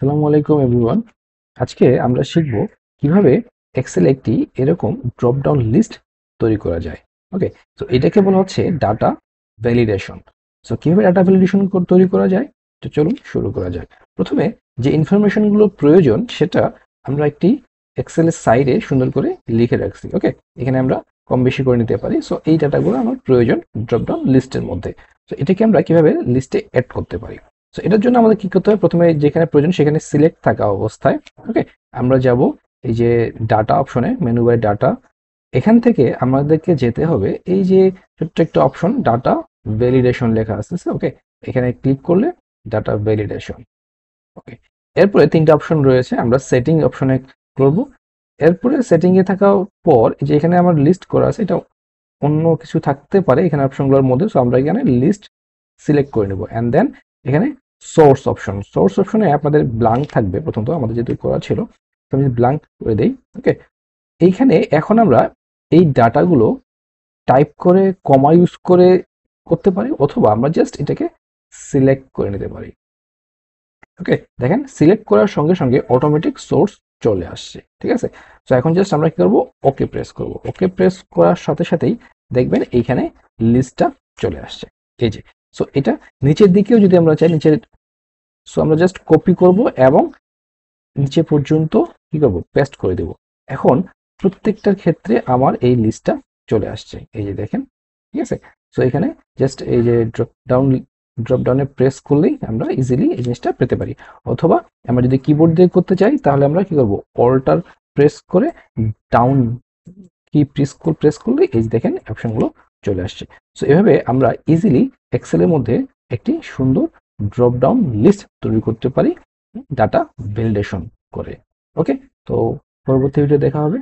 আসসালামু আলাইকুম এভরিওয়ান। আজকে আমরা শিখব কিভাবে এক্সেল একটি এরকম ড্রপ ডাউন লিস্ট তৈরি করা যায়। ওকে, তো এটাকে বলা হচ্ছে ডাটা ভ্যালিডেশন। সো কিভাবে ডাটা ভ্যালিডেশন তৈরি করা যায়, তো চলুন শুরু করা যাক। প্রথমে যে ইনফরমেশনগুলো প্রয়োজন সেটা আমরা একটি এক্সেলের সাইডে সুন্দর করে লিখে রাখছি। ওকে, এখানে আমরা কম বেশি করে নিতে পারি। সো এই ডাটাগুলো আমার প্রয়োজন ড্রপ ডাউন লিস্টের মধ্যে। তো এটাকে আমরা কিভাবে লিস্টে অ্যাড করতে পারি। তো এটার জন্য আমাদের কি করতে হবে, প্রথমে যেখানে প্রয়োজন সেখানে সিলেক্ট থাকা অবস্থায় ওকে আমরা যাব এই যে ডাটা অপশনে, মেনু বাই ডাটা। এখান থেকে আমাদেরকে যেতে হবে এই যে ছোট্ট একটা অপশন ডাটা ভ্যালিডেশন লেখা আছে। ওকে, এখানে ক্লিক করলে ডাটা ভ্যালিডেশন। ওকে, এরপরে তিনটা অপশন রয়েছে, আমরা সেটিং অপশনে করব। এরপরে সেটিং এ থাকার পর এই যে এখানে আমার লিস্ট করা আছে, এটা অন্য কিছু থাকতে পারে এখানে অপশনগুলোর মধ্যে। সো আমরা এখানে লিস্ট সিলেক্ট করে নেব অ্যান্ড দেন এখানে সোর্স অপশনে আপনাদের ব্ল্যাঙ্ক থাকবে। প্রথমত আমাদের যেহেতু করা ছিল, তো আমি ব্ল্যাঙ্ক করে দেই। ওকে, এইখানে এখন আমরা এই ডাটাগুলো টাইপ করে কমা ইউজ করে করতে পারি, অথবা আমরা জাস্ট এটাকে সিলেক্ট করে নিতে পারি। ওকে, দেখেন সিলেক্ট করার সঙ্গে সঙ্গে অটোমেটিক সোর্স চলে আসছে। ঠিক আছে, তো এখন জাস্ট আমরা কি করবো, ওকে প্রেস করব। ওকে প্রেস করার সাথে সাথেই দেখবেন এইখানে লিস্টটা চলে আসছে। এই যে, সো এটা নিচের দিকেও যদি আমরা চাই নিচের, সো আমরা জাস্ট কপি করব এবং নিচে পর্যন্ত কি করব, পেস্ট করে দেব। এখন প্রত্যেকটার ক্ষেত্রে আমার এই লিস্টটা চলে আসছে, এই যে দেখেন। ঠিক আছে, সো এখানে জাস্ট এই যে ড্রপ ডাউনে প্রেস করলেই আমরা ইজিলি এই জিনিসটা পেতে পারি। অথবা আমরা যদি কিবোর্ড দিয়ে করতে চাই তাহলে আমরা কি করব, অল্টার প্রেস করে ডাউন কি প্রেস করলে এই যে দেখেন অপশনগুলো চলে আসছে। সো এভাবে আমরা ইজিলি এক্সেলের মধ্যে একটি সুন্দর ড্রপ ডাউন লিস্ট তৈরি করতে পারি ডাটা ভ্যালিডেশন করে। ওকে, তো পরবর্তী ভিডিও দেখা হবে।